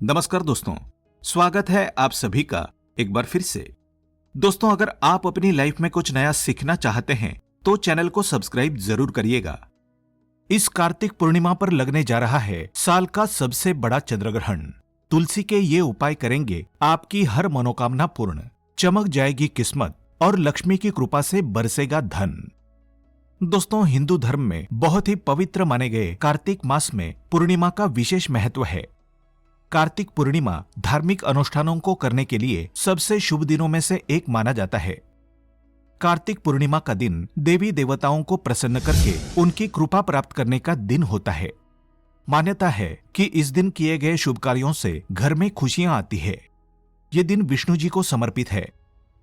नमस्कार दोस्तों, स्वागत है आप सभी का एक बार फिर से। दोस्तों, अगर आप अपनी लाइफ में कुछ नया सीखना चाहते हैं तो चैनल को सब्सक्राइब जरूर करिएगा। इस कार्तिक पूर्णिमा पर लगने जा रहा है साल का सबसे बड़ा चंद्रग्रहण। तुलसी के ये उपाय करेंगे, आपकी हर मनोकामना पूर्ण, चमक जाएगी किस्मत और लक्ष्मी की कृपा से बरसेगा धन। दोस्तों, हिंदू धर्म में बहुत ही पवित्र माने गए कार्तिक मास में पूर्णिमा का विशेष महत्व है। कार्तिक पूर्णिमा धार्मिक अनुष्ठानों को करने के लिए सबसे शुभ दिनों में से एक माना जाता है। कार्तिक पूर्णिमा का दिन देवी देवताओं को प्रसन्न करके उनकी कृपा प्राप्त करने का दिन होता है। मान्यता है कि इस दिन किए गए शुभ कार्यों से घर में खुशियां आती है। ये दिन विष्णु जी को समर्पित है।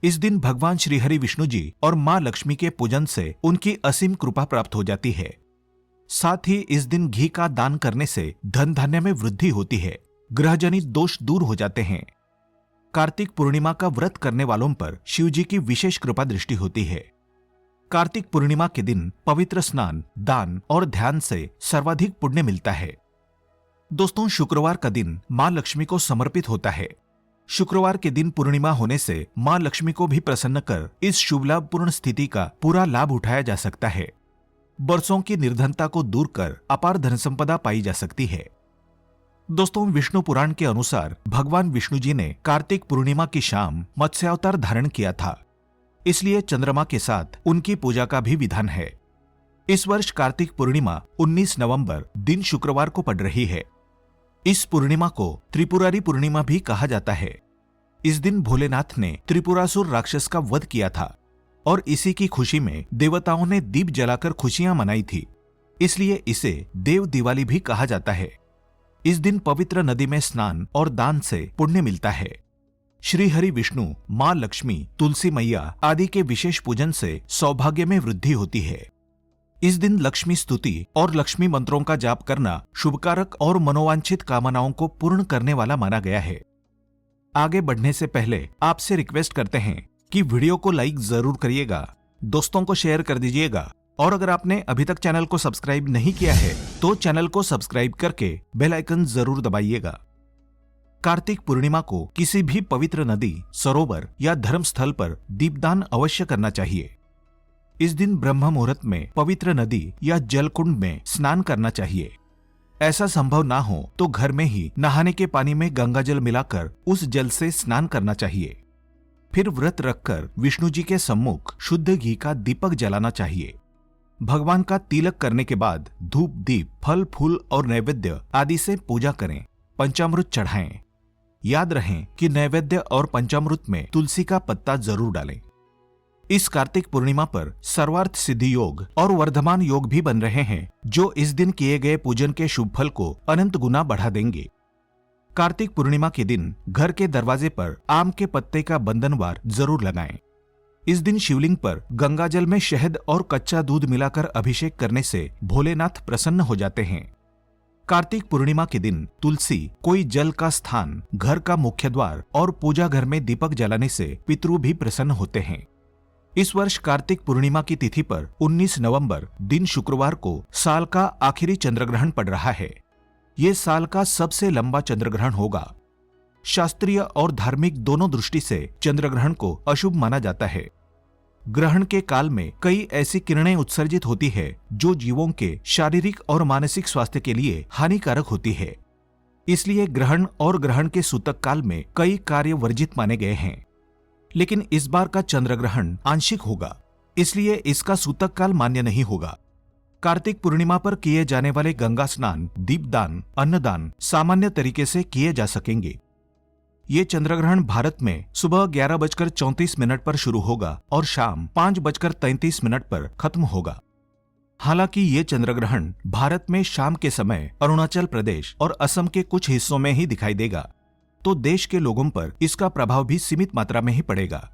इस दिन भगवान श्री हरि विष्णु जी और मां लक्ष्मी के पूजन से उनकी असीम कृपा प्राप्त हो जाती है। साथ ही इस दिन घी का दान करने से धन धान्य में वृद्धि होती है, ग्रहजनित दोष दूर हो जाते हैं। कार्तिक पूर्णिमा का व्रत करने वालों पर शिव जी की विशेष कृपा दृष्टि होती है। कार्तिक पूर्णिमा के दिन पवित्र स्नान, दान और ध्यान से सर्वाधिक पुण्य मिलता है। दोस्तों, शुक्रवार का दिन मां लक्ष्मी को समर्पित होता है। शुक्रवार के दिन पूर्णिमा होने से मां लक्ष्मी को भी प्रसन्न कर इस शुभ लाभपूर्ण स्थिति का पूरा लाभ उठाया जा सकता है। बरसों की निर्धनता को दूर कर अपार धन संपदा पाई जा सकती है। दोस्तों, विष्णु पुराण के अनुसार भगवान विष्णु जी ने कार्तिक पूर्णिमा की शाम मत्स्यावतार धारण किया था, इसलिए चंद्रमा के साथ उनकी पूजा का भी विधान है। इस वर्ष कार्तिक पूर्णिमा 19 नवंबर दिन शुक्रवार को पड़ रही है। इस पूर्णिमा को त्रिपुरारी पूर्णिमा भी कहा जाता है। इस दिन भोलेनाथ ने त्रिपुरासुर राक्षस का वध किया था और इसी की खुशी में देवताओं ने दीप जलाकर खुशियां मनाई थी, इसलिए इसे देव दिवाली भी कहा जाता है। इस दिन पवित्र नदी में स्नान और दान से पुण्य मिलता है। श्री हरि विष्णु, मां लक्ष्मी, तुलसी मैया आदि के विशेष पूजन से सौभाग्य में वृद्धि होती है। इस दिन लक्ष्मी स्तुति और लक्ष्मी मंत्रों का जाप करना शुभकारक और मनोवांछित कामनाओं को पूर्ण करने वाला माना गया है। आगे बढ़ने से पहले आपसे रिक्वेस्ट करते हैं कि वीडियो को लाइक जरूर करिएगा, दोस्तों को शेयर कर दीजिएगा और अगर आपने अभी तक चैनल को सब्सक्राइब नहीं किया है तो चैनल को सब्सक्राइब करके बेल आइकन जरूर दबाइएगा। कार्तिक पूर्णिमा को किसी भी पवित्र नदी, सरोवर या धर्म स्थल पर दीपदान अवश्य करना चाहिए। इस दिन ब्रह्म मुहूर्त में पवित्र नदी या जलकुंड में स्नान करना चाहिए। ऐसा संभव ना हो तो घर में ही नहाने के पानी में गंगाजल मिलाकर उस जल से स्नान करना चाहिए। फिर व्रत रखकर विष्णु जी के सम्मुख शुद्ध घी का दीपक जलाना चाहिए। भगवान का तिलक करने के बाद धूप, दीप, फल, फूल और नैवेद्य आदि से पूजा करें। पंचामृत चढ़ाएं। याद रहें कि नैवेद्य और पंचामृत में तुलसी का पत्ता जरूर डालें। इस कार्तिक पूर्णिमा पर सर्वार्थ सिद्धि योग और वर्धमान योग भी बन रहे हैं, जो इस दिन किए गए पूजन के शुभ फल को अनंत गुना बढ़ा देंगे। कार्तिक पूर्णिमा के दिन घर के दरवाजे पर आम के पत्ते का बंधनवार जरूर लगाएं। इस दिन शिवलिंग पर गंगाजल में शहद और कच्चा दूध मिलाकर अभिषेक करने से भोलेनाथ प्रसन्न हो जाते हैं। कार्तिक पूर्णिमा के दिन तुलसी, कोई जल का स्थान, घर का मुख्य द्वार और पूजा घर में दीपक जलाने से पितृ भी प्रसन्न होते हैं। इस वर्ष कार्तिक पूर्णिमा की तिथि पर 19 नवंबर दिन शुक्रवार को साल का आखिरी चंद्रग्रहण पड़ रहा है। ये साल का सबसे लंबा चंद्रग्रहण होगा। शास्त्रीय और धार्मिक दोनों दृष्टि से चंद्रग्रहण को अशुभ माना जाता है। ग्रहण के काल में कई ऐसी किरणें उत्सर्जित होती है जो जीवों के शारीरिक और मानसिक स्वास्थ्य के लिए हानिकारक होती है। इसलिए ग्रहण और ग्रहण के सूतक काल में कई कार्य वर्जित माने गए हैं। लेकिन इस बार का चंद्रग्रहण आंशिक होगा, इसलिए इसका सूतक काल मान्य नहीं होगा। कार्तिक पूर्णिमा पर किए जाने वाले गंगा स्नान, दीपदान, अन्नदान सामान्य तरीके से किए जा सकेंगे। ये चंद्रग्रहण भारत में सुबह 11:34 पर शुरू होगा और शाम 5:33 पर खत्म होगा। हालांकि ये चंद्रग्रहण भारत में शाम के समय अरुणाचल प्रदेश और असम के कुछ हिस्सों में ही दिखाई देगा, तो देश के लोगों पर इसका प्रभाव भी सीमित मात्रा में ही पड़ेगा।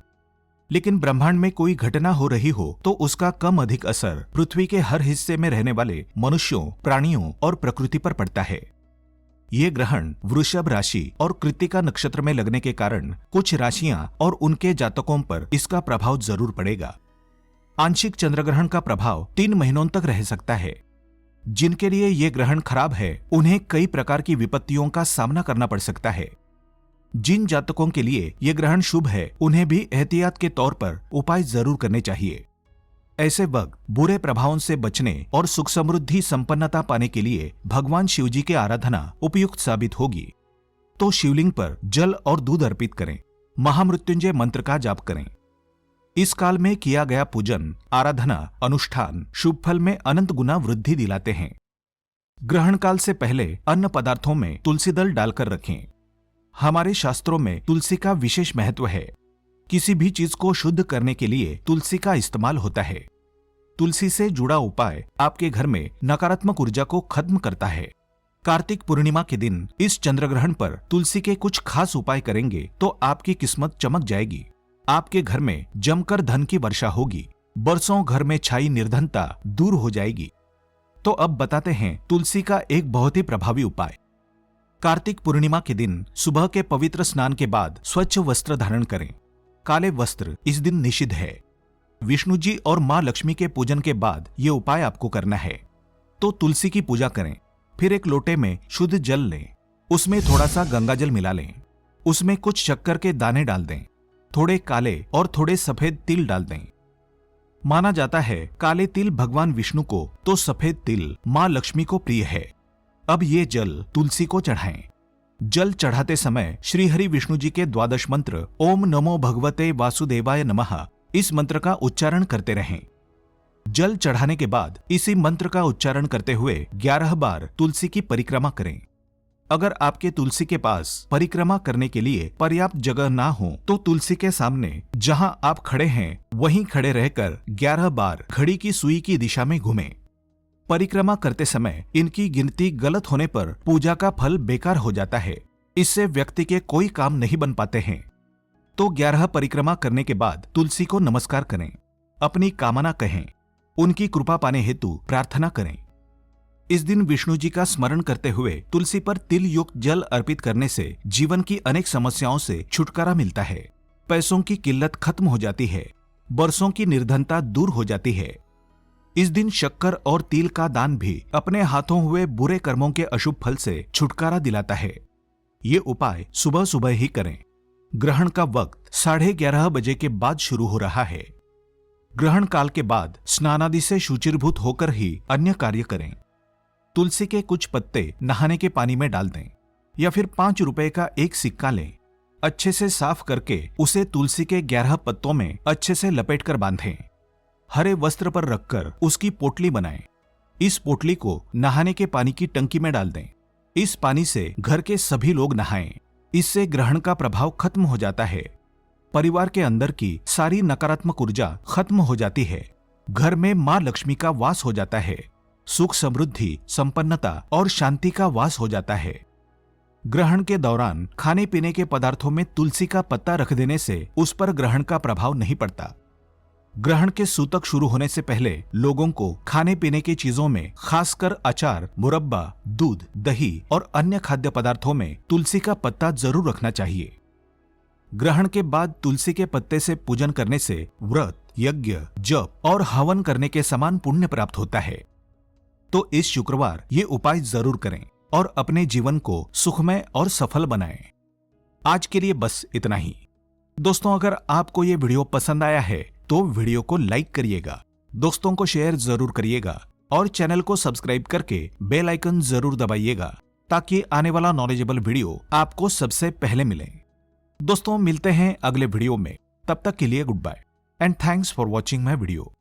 लेकिन ब्रह्मांड में कोई घटना हो रही हो तो उसका कम अधिक असर पृथ्वी के हर हिस्से में रहने वाले मनुष्यों, प्राणियों और प्रकृति पर पड़ता है। ये ग्रहण वृषभ राशि और कृत्तिका नक्षत्र में लगने के कारण कुछ राशियां और उनके जातकों पर इसका प्रभाव जरूर पड़ेगा। आंशिक चंद्रग्रहण का प्रभाव 3 महीनों तक रह सकता है। जिनके लिए ये ग्रहण खराब है उन्हें कई प्रकार की विपत्तियों का सामना करना पड़ सकता है। जिन जातकों के लिए ये ग्रहण शुभ है उन्हें भी एहतियात के तौर पर उपाय जरूर करने चाहिए। ऐसे वक्त बुरे प्रभावों से बचने और सुख समृद्धि संपन्नता पाने के लिए भगवान शिव जी की आराधना उपयुक्त साबित होगी। तो शिवलिंग पर जल और दूध अर्पित करें, महामृत्युंजय मंत्र का जाप करें। इस काल में किया गया पूजन, आराधना, अनुष्ठान शुभ फल में अनंत गुना वृद्धि दिलाते हैं। ग्रहण काल से पहले अन्न पदार्थों में तुलसी दल डालकर रखें। हमारे शास्त्रों में तुलसी का विशेष महत्व है। किसी भी चीज को शुद्ध करने के लिए तुलसी का इस्तेमाल होता है। तुलसी से जुड़ा उपाय आपके घर में नकारात्मक ऊर्जा को खत्म करता है। कार्तिक पूर्णिमा के दिन इस चंद्रग्रहण पर तुलसी के कुछ खास उपाय करेंगे तो आपकी किस्मत चमक जाएगी। आपके घर में जमकर धन की वर्षा होगी। बरसों घर में छाई निर्धनता दूर हो जाएगी। तो अब बताते हैं तुलसी का एक बहुत ही प्रभावी उपाय। कार्तिक पूर्णिमा के दिन सुबह के पवित्र स्नान के बाद स्वच्छ वस्त्र धारण करें। काले वस्त्र इस दिन निषिद्ध है। विष्णु जी और मां लक्ष्मी के पूजन के बाद ये उपाय आपको करना है। तो तुलसी की पूजा करें, फिर एक लोटे में शुद्ध जल लें, उसमें थोड़ा सा गंगाजल मिला लें, उसमें कुछ शक्कर के दाने डाल दें, थोड़े काले और थोड़े सफेद तिल डाल दें। माना जाता है काले तिल भगवान विष्णु को तो सफेद तिल मां लक्ष्मी को प्रिय है। अब ये जल तुलसी को चढ़ाएं। जल चढ़ाते समय श्री हरि विष्णु जी के द्वादश मंत्र ओम नमो भगवते वासुदेवाय नमः इस मंत्र का उच्चारण करते रहें। जल चढ़ाने के बाद इसी मंत्र का उच्चारण करते हुए 11 बार तुलसी की परिक्रमा करें। अगर आपके तुलसी के पास परिक्रमा करने के लिए पर्याप्त जगह ना हो तो तुलसी के सामने जहां आप खड़े हैं वहीं खड़े रहकर 11 बार घड़ी की सुई की दिशा में घूमें। परिक्रमा करते समय इनकी गिनती गलत होने पर पूजा का फल बेकार हो जाता है। इससे व्यक्ति के कोई काम नहीं बन पाते हैं। तो 11 परिक्रमा करने के बाद तुलसी को नमस्कार करें, अपनी कामना कहें, उनकी कृपा पाने हेतु प्रार्थना करें। इस दिन विष्णु जी का स्मरण करते हुए तुलसी पर तिल युक्त जल अर्पित करने से जीवन की अनेक समस्याओं से छुटकारा मिलता है। पैसों की किल्लत खत्म हो जाती है, बरसों की निर्धनता दूर हो जाती है। इस दिन शक्कर और तिल का दान भी अपने हाथों हुए बुरे कर्मों के अशुभ फल से छुटकारा दिलाता है। ये उपाय सुबह सुबह ही करें। ग्रहण का वक्त 11:30 बजे के बाद शुरू हो रहा है। ग्रहण काल के बाद स्नानादि से शुचिर्भूत होकर ही अन्य कार्य करें। तुलसी के कुछ पत्ते नहाने के पानी में डाल दें या फिर 5 रुपए का एक सिक्का लें। अच्छे से साफ करके उसे तुलसी के 11 पत्तों में अच्छे से लपेटकर बांधें। हरे वस्त्र पर रखकर उसकी पोटली बनाएं। इस पोटली को नहाने के पानी की टंकी में डाल दें। इस पानी से घर के सभी लोग नहाएं। इससे ग्रहण का प्रभाव खत्म हो जाता है। परिवार के अंदर की सारी नकारात्मक ऊर्जा खत्म हो जाती है। घर में मां लक्ष्मी का वास हो जाता है। सुख समृद्धि, संपन्नता और शांति का वास हो जाता है। ग्रहण के दौरान खाने पीने के पदार्थों में तुलसी का पत्ता रख देने से उस पर ग्रहण का प्रभाव नहीं पड़ता। ग्रहण के सूतक शुरू होने से पहले लोगों को खाने पीने की चीजों में खासकर अचार, मुरब्बा, दूध, दही और अन्य खाद्य पदार्थों में तुलसी का पत्ता जरूर रखना चाहिए। ग्रहण के बाद तुलसी के पत्ते से पूजन करने से व्रत, यज्ञ, जप और हवन करने के समान पुण्य प्राप्त होता है। तो इस शुक्रवार ये उपाय जरूर करें और अपने जीवन को सुखमय और सफल बनाएं। आज के लिए बस इतना ही। दोस्तों, अगर आपको ये वीडियो पसंद आया है तो वीडियो को लाइक करिएगा, दोस्तों को शेयर जरूर करिएगा और चैनल को सब्सक्राइब करके बेल आइकन जरूर दबाइएगा ताकि आने वाला नॉलेजेबल वीडियो आपको सबसे पहले मिले। दोस्तों, मिलते हैं अगले वीडियो में। तब तक के लिए good bye and thanks for watching my video.